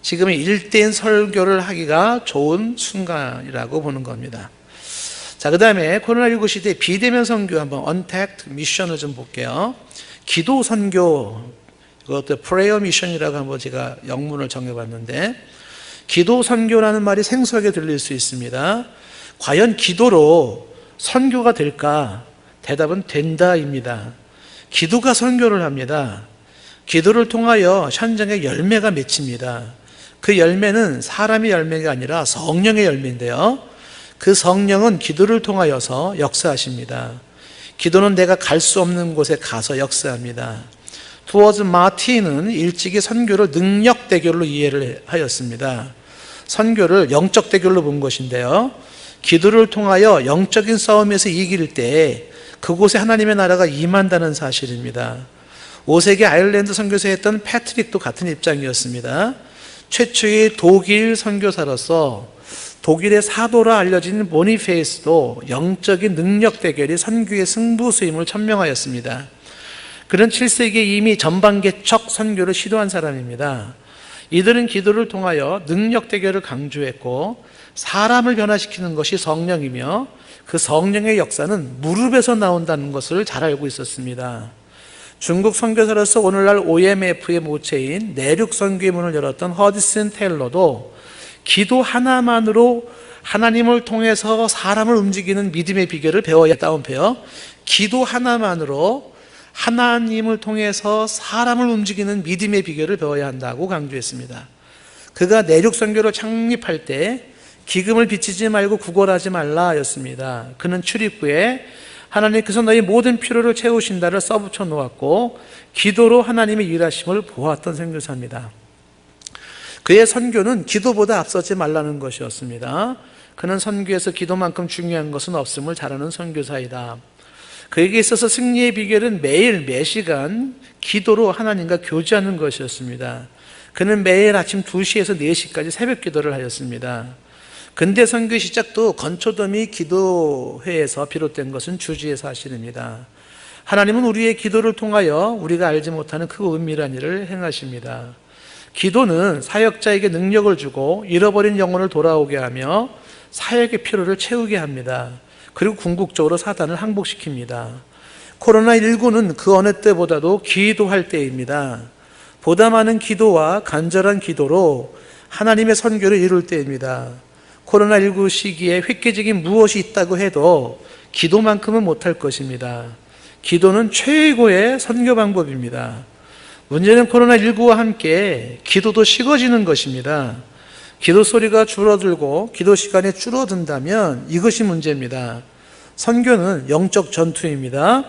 지금은 1대1 설교를 하기가 좋은 순간이라고 보는 겁니다. 자, 그 다음에 코로나19 시대 비대면 선교 한번 언택트 미션을 좀 볼게요. 기도 선교, 이것도 프레이어 미션이라고 한번 제가 영문을 정해봤는데 기도 선교라는 말이 생소하게 들릴 수 있습니다. 과연 기도로 선교가 될까? 대답은 된다입니다. 기도가 선교를 합니다. 기도를 통하여 현장에 열매가 맺힙니다. 그 열매는 사람의 열매가 아니라 성령의 열매인데요. 그 성령은 기도를 통하여서 역사하십니다. 기도는 내가 갈 수 없는 곳에 가서 역사합니다. 투어즈 마틴은 일찍이 선교를 능력 대결로 이해를 하였습니다. 선교를 영적 대결로 본 것인데요. 기도를 통하여 영적인 싸움에서 이길 때 그곳에 하나님의 나라가 임한다는 사실입니다. 5세기 아일랜드 선교사에 했던 패트릭도 같은 입장이었습니다. 최초의 독일 선교사로서 독일의 사도라 알려진 보니페이스도 영적인 능력 대결이 선교의 승부수임을 천명하였습니다. 그는 7세기에 이미 전방개척 선교를 시도한 사람입니다. 이들은 기도를 통하여 능력 대결을 강조했고 사람을 변화시키는 것이 성령이며 그 성령의 역사는 무릎에서 나온다는 것을 잘 알고 있었습니다. 중국 선교사로서 오늘날 OMF의 모체인 내륙 선교의 문을 열었던 허디슨 테일러도 기도 하나만으로 하나님을 통해서 사람을 움직이는 믿음의 비결을 배워야 다운표요. 기도 하나만으로 하나님을 통해서 사람을 움직이는 믿음의 비결을 배워야 한다고 강조했습니다. 그가 내륙 선교를 창립할 때 기금을 비치지 말고 구걸하지 말라 였습니다. 그는 출입구에 하나님께서 너희 모든 필요를 채우신다를 써붙여 놓았고 기도로 하나님의 일하심을 보았던 선교사입니다. 그의 선교는 기도보다 앞서지 말라는 것이었습니다. 그는 선교에서 기도만큼 중요한 것은 없음을 잘 아는 선교사이다. 그에게 있어서 승리의 비결은 매일 매시간 기도로 하나님과 교제하는 것이었습니다. 그는 매일 아침 2시에서 4시까지 새벽 기도를 하였습니다. 근대 선교 시작도 건초더미 기도회에서 비롯된 것은 주지의 사실입니다. 하나님은 우리의 기도를 통하여 우리가 알지 못하는 크고 은밀한 일을 행하십니다. 기도는 사역자에게 능력을 주고 잃어버린 영혼을 돌아오게 하며 사역의 필요를 채우게 합니다. 그리고 궁극적으로 사단을 항복시킵니다. 코로나19는 그 어느 때보다도 기도할 때입니다. 보다 많은 기도와 간절한 기도로 하나님의 선교를 이룰 때입니다. 코로나19 시기에 획기적인 무엇이 있다고 해도 기도만큼은 못할 것입니다. 기도는 최고의 선교 방법입니다. 문제는 코로나19와 함께 기도도 식어지는 것입니다. 기도 소리가 줄어들고 기도 시간이 줄어든다면 이것이 문제입니다. 선교는 영적 전투입니다.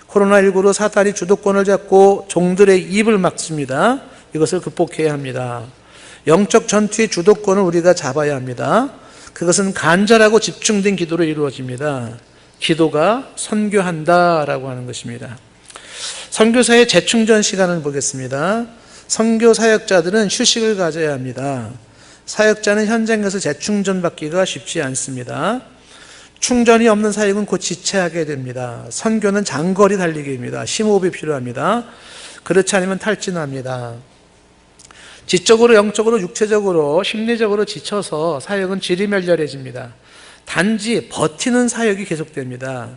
코로나19로 사탄이 주도권을 잡고 종들의 입을 막습니다. 이것을 극복해야 합니다. 영적 전투의 주도권을 우리가 잡아야 합니다. 그것은 간절하고 집중된 기도로 이루어집니다. 기도가 선교한다라고 하는 것입니다. 선교사의 재충전 시간을 보겠습니다. 선교 사역자들은 휴식을 가져야 합니다. 사역자는 현장에서 재충전 받기가 쉽지 않습니다. 충전이 없는 사역은 곧 지체하게 됩니다. 선교는 장거리 달리기입니다. 심호흡이 필요합니다. 그렇지 않으면 탈진합니다. 지적으로, 영적으로, 육체적으로, 심리적으로 지쳐서 사역은 지리멸렬해집니다. 단지 버티는 사역이 계속됩니다.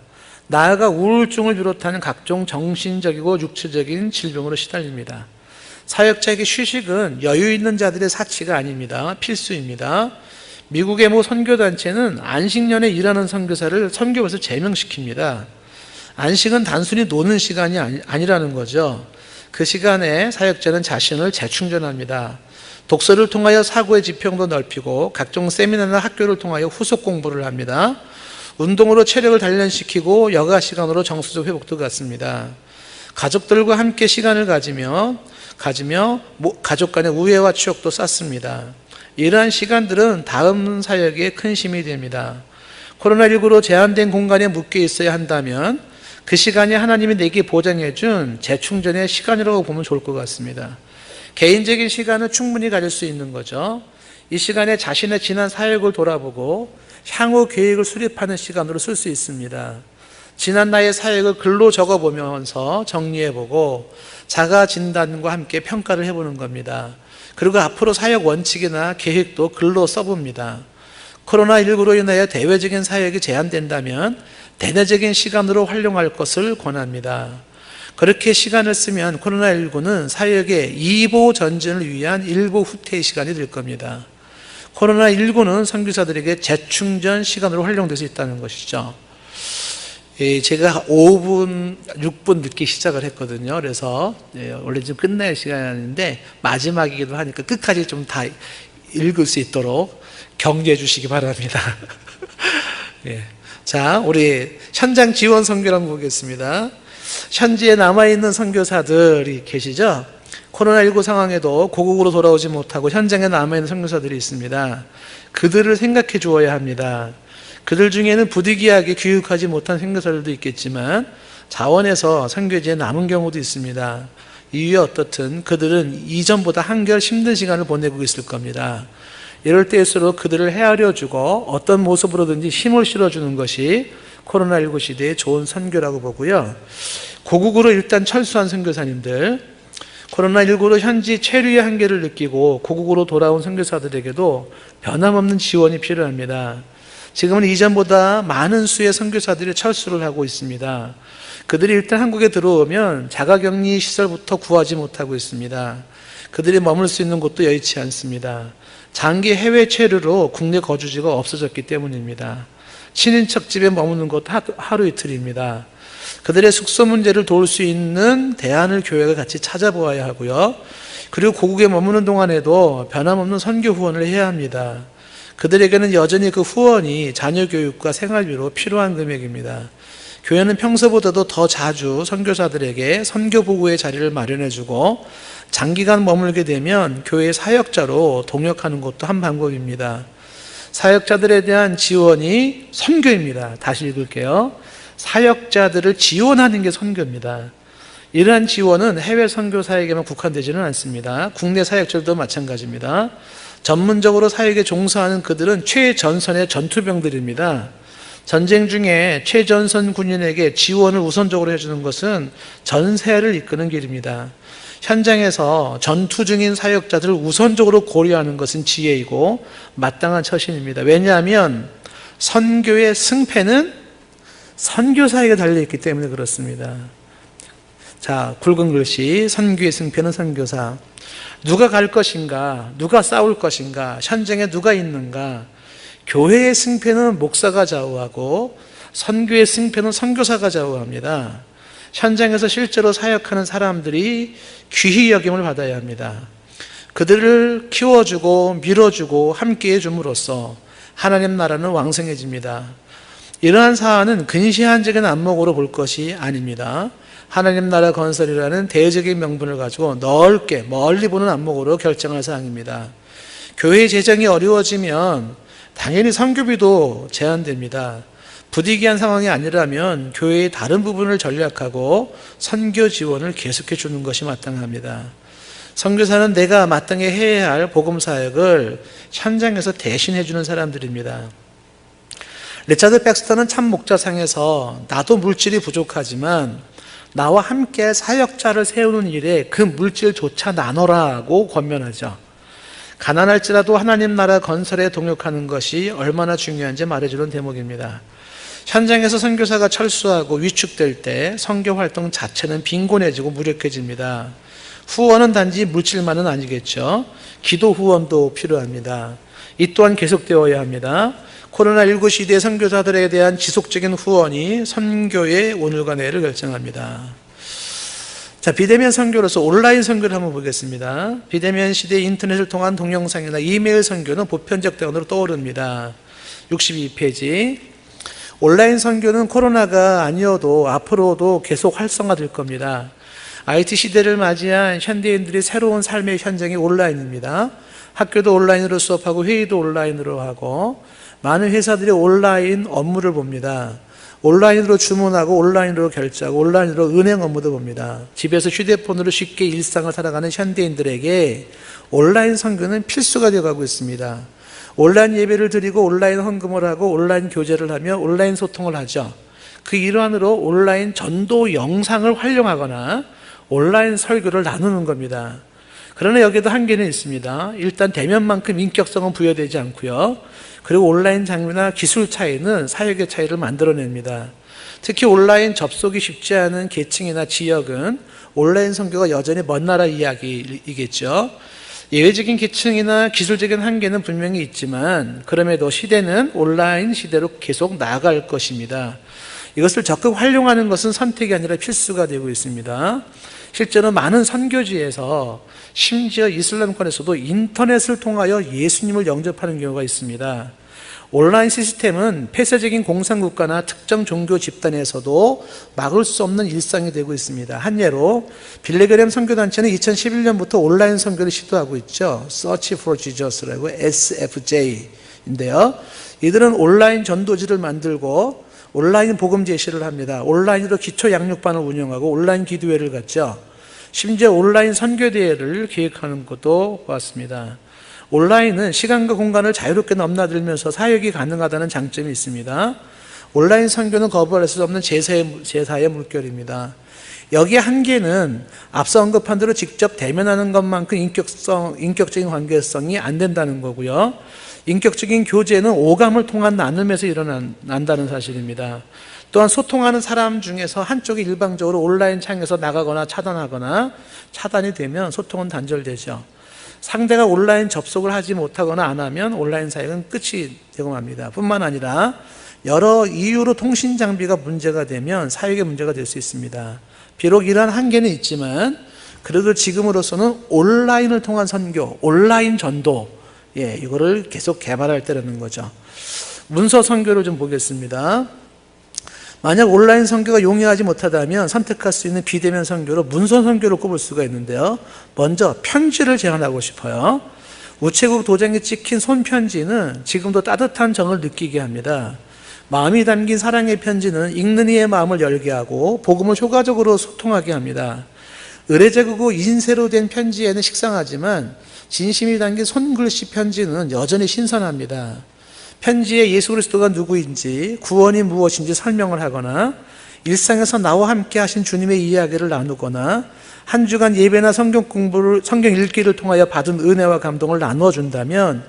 나아가 우울증을 비롯하는 각종 정신적이고 육체적인 질병으로 시달립니다. 사역자에게 휴식은 여유 있는 자들의 사치가 아닙니다. 필수입니다. 미국의 모 선교단체는 안식년에 일하는 선교사를 선교에서 제명시킵니다. 안식은 단순히 노는 시간이 아니라는 거죠. 그 시간에 사역자는 자신을 재충전합니다. 독서를 통하여 사고의 지평도 넓히고 각종 세미나나 학교를 통하여 후속 공부를 합니다. 운동으로 체력을 단련시키고 여가 시간으로 정서적 회복도 갖습니다. 가족들과 함께 시간을 가지며 가족 간의 우애와 추억도 쌓습니다. 이러한 시간들은 다음 사역에 큰 힘이 됩니다. 코로나19로 제한된 공간에 묶여 있어야 한다면 그 시간이 하나님이 내게 보장해 준 재충전의 시간이라고 보면 좋을 것 같습니다. 개인적인 시간을 충분히 가질 수 있는 거죠. 이 시간에 자신의 지난 사역을 돌아보고 향후 계획을 수립하는 시간으로 쓸 수 있습니다. 지난 나의 사역을 글로 적어보면서 정리해보고 자가 진단과 함께 평가를 해보는 겁니다. 그리고 앞으로 사역 원칙이나 계획도 글로 써봅니다. 코로나19로 인하여 대외적인 사역이 제한된다면 대내적인 시간으로 활용할 것을 권합니다. 그렇게 시간을 쓰면 코로나19는 사역의 이보 전진을 위한 일보 후퇴의 시간이 될 겁니다. 코로나19는 선교사들에게 재충전 시간으로 활용될 수 있다는 것이죠. 제가 5분, 6분 늦게 시작을 했거든요. 그래서 원래 좀 끝날 시간인데 마지막이기도 하니까 끝까지 좀 다 읽을 수 있도록 격려해 주시기 바랍니다. 예. 자, 우리 현장 지원 선교를 한번 보겠습니다. 현지에 남아있는 선교사들이 계시죠? 코로나19 상황에도 고국으로 돌아오지 못하고 현장에 남아있는 선교사들이 있습니다. 그들을 생각해 주어야 합니다. 그들 중에는 부득이하게 교육하지 못한 선교사들도 있겠지만 자원해서 선교지에 남은 경우도 있습니다. 이유에 어떻든 그들은 이전보다 한결 힘든 시간을 보내고 있을 겁니다. 이럴 때일수록 그들을 헤아려주고 어떤 모습으로든지 힘을 실어주는 것이 코로나19 시대의 좋은 선교라고 보고요. 고국으로 일단 철수한 선교사님들, 코로나19로 현지 체류의 한계를 느끼고 고국으로 돌아온 선교사들에게도 변함없는 지원이 필요합니다. 지금은 이전보다 많은 수의 선교사들이 철수를 하고 있습니다. 그들이 일단 한국에 들어오면 자가격리 시설부터 구하지 못하고 있습니다. 그들이 머물 수 있는 곳도 여의치 않습니다. 장기 해외 체류로 국내 거주지가 없어졌기 때문입니다. 친인척 집에 머무는 것도 하루 이틀입니다. 그들의 숙소 문제를 도울 수 있는 대안을 교회가 같이 찾아보아야 하고요. 그리고 고국에 머무는 동안에도 변함없는 선교 후원을 해야 합니다. 그들에게는 여전히 그 후원이 자녀 교육과 생활비로 필요한 금액입니다. 교회는 평소보다도 더 자주 선교사들에게 선교 보고의 자리를 마련해주고 장기간 머물게 되면 교회의 사역자로 동역하는 것도 한 방법입니다. 사역자들에 대한 지원이 선교입니다. 다시 읽을게요. 사역자들을 지원하는 게 선교입니다. 이러한 지원은 해외 선교사에게만 국한되지는 않습니다. 국내 사역자들도 마찬가지입니다. 전문적으로 사역에 종사하는 그들은 최전선의 전투병들입니다. 전쟁 중에 최전선 군인에게 지원을 우선적으로 해주는 것은 전세를 이끄는 길입니다. 현장에서 전투 중인 사역자들을 우선적으로 고려하는 것은 지혜이고 마땅한 처신입니다. 왜냐하면 선교의 승패는 선교사에게 달려있기 때문에 그렇습니다. 자, 굵은 글씨, 선교의 승패는 선교사. 누가 갈 것인가? 누가 싸울 것인가? 현장에 누가 있는가? 교회의 승패는 목사가 좌우하고 선교의 승패는 선교사가 좌우합니다. 현장에서 실제로 사역하는 사람들이 귀히 여김을 받아야 합니다. 그들을 키워주고 밀어주고 함께해 줌으로써 하나님 나라는 왕성해집니다. 이러한 사안은 근시안적인 안목으로 볼 것이 아닙니다. 하나님 나라 건설이라는 대적인 명분을 가지고 넓게 멀리 보는 안목으로 결정할 사항입니다. 교회 재정이 어려워지면 당연히 선교비도 제한됩니다. 부득이한 상황이 아니라면 교회의 다른 부분을 전략하고 선교 지원을 계속해 주는 것이 마땅합니다. 선교사는 내가 마땅히 해야 할 복음 사역을 현장에서 대신해 주는 사람들입니다. 리차드 백스터는 참 목자상에서 나도 물질이 부족하지만 나와 함께 사역자를 세우는 일에 그 물질조차 나눠라고 권면하죠. 가난할지라도 하나님 나라 건설에 동역하는 것이 얼마나 중요한지 말해주는 대목입니다. 현장에서 선교사가 철수하고 위축될 때 선교 활동 자체는 빈곤해지고 무력해집니다. 후원은 단지 물질만은 아니겠죠. 기도 후원도 필요합니다. 이 또한 계속되어야 합니다. 코로나19 시대 선교사들에 대한 지속적인 후원이 선교의 오늘과 내일을 결정합니다. 자, 비대면 선교로서 온라인 선교를 한번 보겠습니다. 비대면 시대의 인터넷을 통한 동영상이나 이메일 선교는 보편적 대안으로 떠오릅니다. 62페이지. 온라인 선교는 코로나가 아니어도 앞으로도 계속 활성화될 겁니다. IT 시대를 맞이한 현대인들의 새로운 삶의 현장이 온라인입니다. 학교도 온라인으로 수업하고 회의도 온라인으로 하고 많은 회사들이 온라인 업무를 봅니다. 온라인으로 주문하고 온라인으로 결제하고 온라인으로 은행 업무도 봅니다. 집에서 휴대폰으로 쉽게 일상을 살아가는 현대인들에게 온라인 선교는 필수가 되어가고 있습니다. 온라인 예배를 드리고 온라인 헌금을 하고 온라인 교제를 하며 온라인 소통을 하죠. 그 일환으로 온라인 전도 영상을 활용하거나 온라인 설교를 나누는 겁니다. 그러나 여기에도 한계는 있습니다. 일단 대면만큼 인격성은 부여되지 않고요. 그리고 온라인 장비나 기술 차이는 사역의 차이를 만들어냅니다. 특히 온라인 접속이 쉽지 않은 계층이나 지역은 온라인 선교가 여전히 먼 나라 이야기이겠죠. 예외적인 계층이나 기술적인 한계는 분명히 있지만 그럼에도 시대는 온라인 시대로 계속 나아갈 것입니다. 이것을 적극 활용하는 것은 선택이 아니라 필수가 되고 있습니다. 실제로 많은 선교지에서 심지어 이슬람권에서도 인터넷을 통하여 예수님을 영접하는 경우가 있습니다. 온라인 시스템은 폐쇄적인 공산국가나 특정 종교 집단에서도 막을 수 없는 일상이 되고 있습니다. 한 예로 빌리그램 선교단체는 2011년부터 온라인 선교를 시도하고 있죠. Search for Jesus라고 SFJ인데요. 이들은 온라인 전도지를 만들고 온라인 복음 제시를 합니다. 온라인으로 기초 양육반을 운영하고 온라인 기도회를 갖죠. 심지어 온라인 선교대회를 기획하는 것도 보았습니다. 온라인은 시간과 공간을 자유롭게 넘나들면서 사역이 가능하다는 장점이 있습니다. 온라인 선교는 거부할 수 없는 제사의 물결입니다. 여기에 한계는 앞서 언급한 대로 직접 대면하는 것만큼 인격적인 관계성이 안 된다는 거고요. 인격적인 교제는 오감을 통한 나눔에서 일어난다는 사실입니다. 또한 소통하는 사람 중에서 한쪽이 일방적으로 온라인 창에서 나가거나 차단하거나 차단이 되면 소통은 단절되죠. 상대가 온라인 접속을 하지 못하거나 안 하면 온라인 사역은 끝이 되고 맙니다. 뿐만 아니라 여러 이유로 통신 장비가 문제가 되면 사역에 문제가 될 수 있습니다. 비록 이러한 한계는 있지만 그래도 지금으로서는 온라인을 통한 선교, 온라인 전도, 이거를 계속 개발할 때라는 거죠. 문서 선교를 좀 보겠습니다. 만약 온라인 선교가 용이하지 못하다면 선택할 수 있는 비대면 선교로 문서 선교를 꼽을 수가 있는데요. 먼저 편지를 제안하고 싶어요. 우체국 도장이 찍힌 손편지는 지금도 따뜻한 정을 느끼게 합니다. 마음이 담긴 사랑의 편지는 읽는 이의 마음을 열게 하고 복음을 효과적으로 소통하게 합니다. 의례적이고 인쇄로 된 편지에는 식상하지만 진심이 담긴 손글씨 편지는 여전히 신선합니다. 편지에 예수 그리스도가 누구인지, 구원이 무엇인지 설명을 하거나 일상에서 나와 함께 하신 주님의 이야기를 나누거나 한 주간 예배나 성경 공부를, 성경 읽기를 통하여 받은 은혜와 감동을 나누어 준다면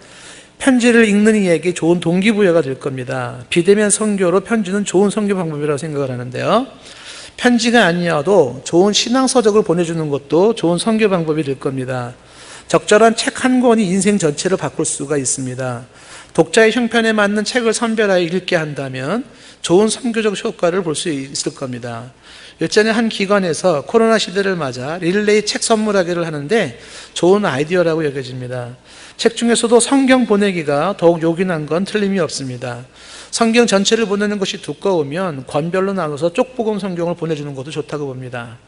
편지를 읽는 이에게 좋은 동기부여가 될 겁니다. 비대면 선교로 편지는 좋은 선교 방법이라고 생각을 하는데요. 편지가 아니어도 좋은 신앙서적을 보내주는 것도 좋은 선교 방법이 될 겁니다. 적절한 책 한 권이 인생 전체를 바꿀 수가 있습니다. 독자의 형편에 맞는 책을 선별하여 읽게 한다면 좋은 선교적 효과를 볼 수 있을 겁니다. 일전에 한 기관에서 코로나 시대를 맞아 릴레이 책 선물하기를 하는데 좋은 아이디어라고 여겨집니다. 책 중에서도 성경 보내기가 더욱 요긴한 건 틀림이 없습니다. 성경 전체를 보내는 것이 두꺼우면 권별로 나눠서 쪽복음 성경을 보내주는 것도 좋다고 봅니다.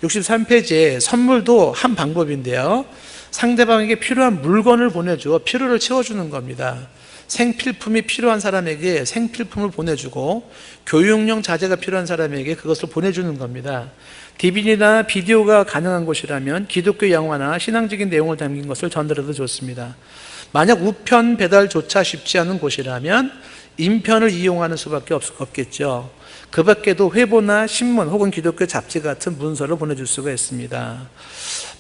63페이지에 선물도 한 방법인데요. 상대방에게 필요한 물건을 보내주어 필요를 채워주는 겁니다. 생필품이 필요한 사람에게 생필품을 보내주고 교육용 자재가 필요한 사람에게 그것을 보내주는 겁니다. DVD나 비디오가 가능한 곳이라면 기독교 영화나 신앙적인 내용을 담긴 것을 전달해도 좋습니다. 만약 우편 배달조차 쉽지 않은 곳이라면 인편을 이용하는 수밖에 없겠죠. 그 밖에도 회보나 신문 혹은 기독교 잡지 같은 문서를 보내줄 수가 있습니다.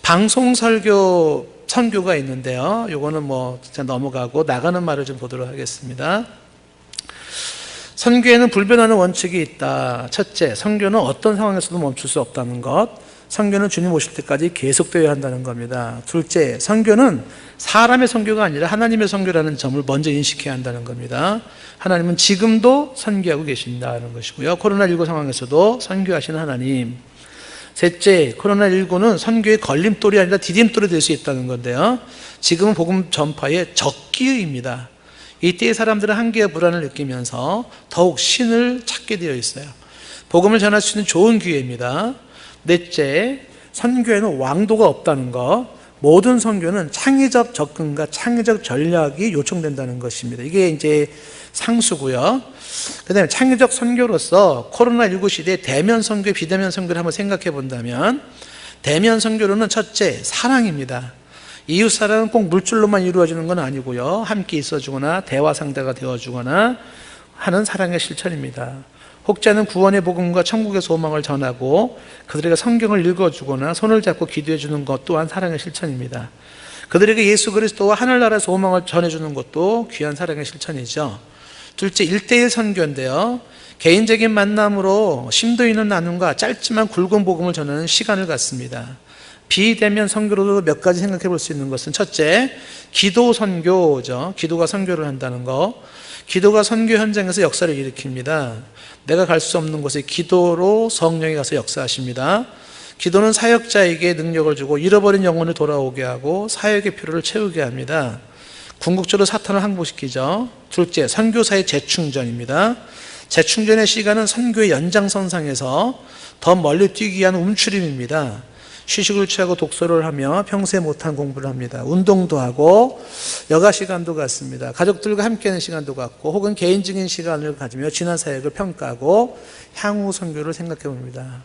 방송 선교가 있는데요. 요거는 진짜 넘어가고 나가는 말을 좀 보도록 하겠습니다. 선교에는 불변하는 원칙이 있다. 첫째, 선교는 어떤 상황에서도 멈출 수 없다는 것. 선교는 주님 오실 때까지 계속되어야 한다는 겁니다. 둘째, 선교는 사람의 선교가 아니라 하나님의 선교라는 점을 먼저 인식해야 한다는 겁니다. 하나님은 지금도 선교하고 계신다는 것이고요. 코로나19 상황에서도 선교하시는 하나님. 셋째, 코로나19는 선교의 걸림돌이 아니라 디딤돌이 될 수 있다는 건데요. 지금은 복음 전파의 적기입니다. 이때의 사람들은 한계와 불안을 느끼면서 더욱 신을 찾게 되어 있어요. 복음을 전할 수 있는 좋은 기회입니다. 넷째, 선교에는 왕도가 없다는 것. 모든 선교는 창의적 접근과 창의적 전략이 요청된다는 것입니다. 이게 이제 상수고요. 그 다음에 창의적 선교로서 코로나19 시대에 대면 선교, 비대면 선교를 한번 생각해 본다면 대면 선교로는 첫째, 사랑입니다. 이웃 사랑은 꼭 물질로만 이루어지는 건 아니고요. 함께 있어주거나 대화 상대가 되어주거나 하는 사랑의 실천입니다. 혹자는 구원의 복음과 천국의 소망을 전하고 그들에게 성경을 읽어주거나 손을 잡고 기도해 주는 것 또한 사랑의 실천입니다. 그들에게 예수 그리스도와 하늘나라의 소망을 전해주는 것도 귀한 사랑의 실천이죠. 둘째, 1:1 선교인데요. 개인적인 만남으로 심도 있는 나눔과 짧지만 굵은 복음을 전하는 시간을 갖습니다. 비대면 선교로도 몇 가지 생각해 볼 수 있는 것은 첫째, 기도 선교죠. 기도가 선교를 한다는 거. 기도가 선교 현장에서 역사를 일으킵니다. 내가 갈 수 없는 곳에 기도로 성령이 가서 역사하십니다. 기도는 사역자에게 능력을 주고 잃어버린 영혼을 돌아오게 하고 사역의 필요를 채우게 합니다. 궁극적으로 사탄을 항복시키죠. 둘째, 선교사의 재충전입니다. 재충전의 시간은 선교의 연장선상에서 더 멀리 뛰기 위한 움츠림입니다. 휴식을 취하고 독서를 하며 평소에 못한 공부를 합니다. 운동도 하고 여가 시간도 갖습니다. 가족들과 함께하는 시간도 갖고 혹은 개인적인 시간을 가지며 지난 사역을 평가하고 향후 선교를 생각해 봅니다.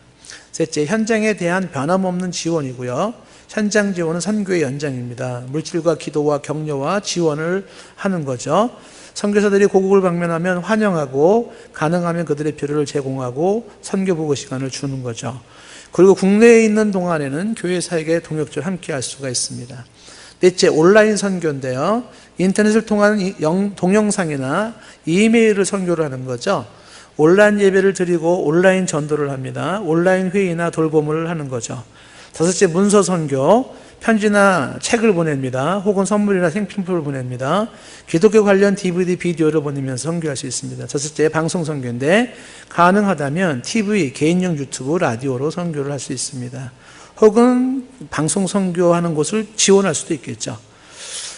셋째, 현장에 대한 변함없는 지원이고요. 현장 지원은 선교의 연장입니다. 물질과 기도와 격려와 지원을 하는 거죠. 선교사들이 고국을 방문하면 환영하고 가능하면 그들의 필요를 제공하고 선교 보고 시간을 주는 거죠. 그리고 국내에 있는 동안에는 교회 사역에 동역자와 함께 할 수가 있습니다. 넷째, 온라인 선교인데요. 인터넷을 통한 동영상이나 이메일을 선교를 하는 거죠. 온라인 예배를 드리고 온라인 전도를 합니다. 온라인 회의나 돌봄을 하는 거죠. 다섯째, 문서 선교. 편지나 책을 보냅니다. 혹은 선물이나 생필품을 보냅니다. 기독교 관련 DVD, 비디오를 보내면서 선교할 수 있습니다. 다섯째, 방송 선교인데 가능하다면 TV, 개인용 유튜브, 라디오로 선교를 할 수 있습니다. 혹은 방송 선교하는 곳을 지원할 수도 있겠죠.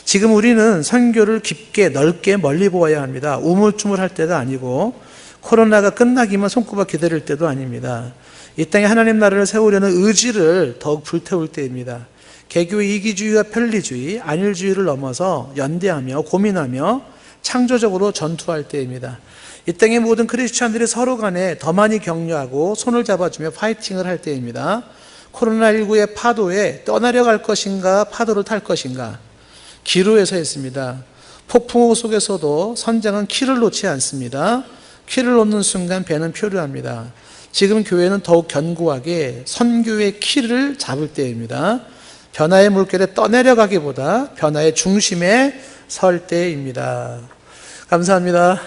지금 우리는 선교를 깊게 넓게 멀리 보아야 합니다. 우물쭈물할 때가 아니고 코로나가 끝나기만 손꼽아 기다릴 때도 아닙니다. 이 땅에 하나님 나라를 세우려는 의지를 더욱 불태울 때입니다. 개교의 이기주의와 편리주의, 안일주의를 넘어서 연대하며 고민하며 창조적으로 전투할 때입니다. 이 땅의 모든 크리스찬들이 서로 간에 더 많이 격려하고 손을 잡아주며 파이팅을 할 때입니다. 코로나19의 파도에 떠나려 갈 것인가, 파도를 탈 것인가, 기로에 서 있습니다. 폭풍우 속에서도 선장은 키를 놓지 않습니다. 키를 놓는 순간 배는 표류합니다. 지금 교회는 더욱 견고하게 선교의 키를 잡을 때입니다. 변화의 물결에 떠내려가기보다 변화의 중심에 설 때입니다. 감사합니다.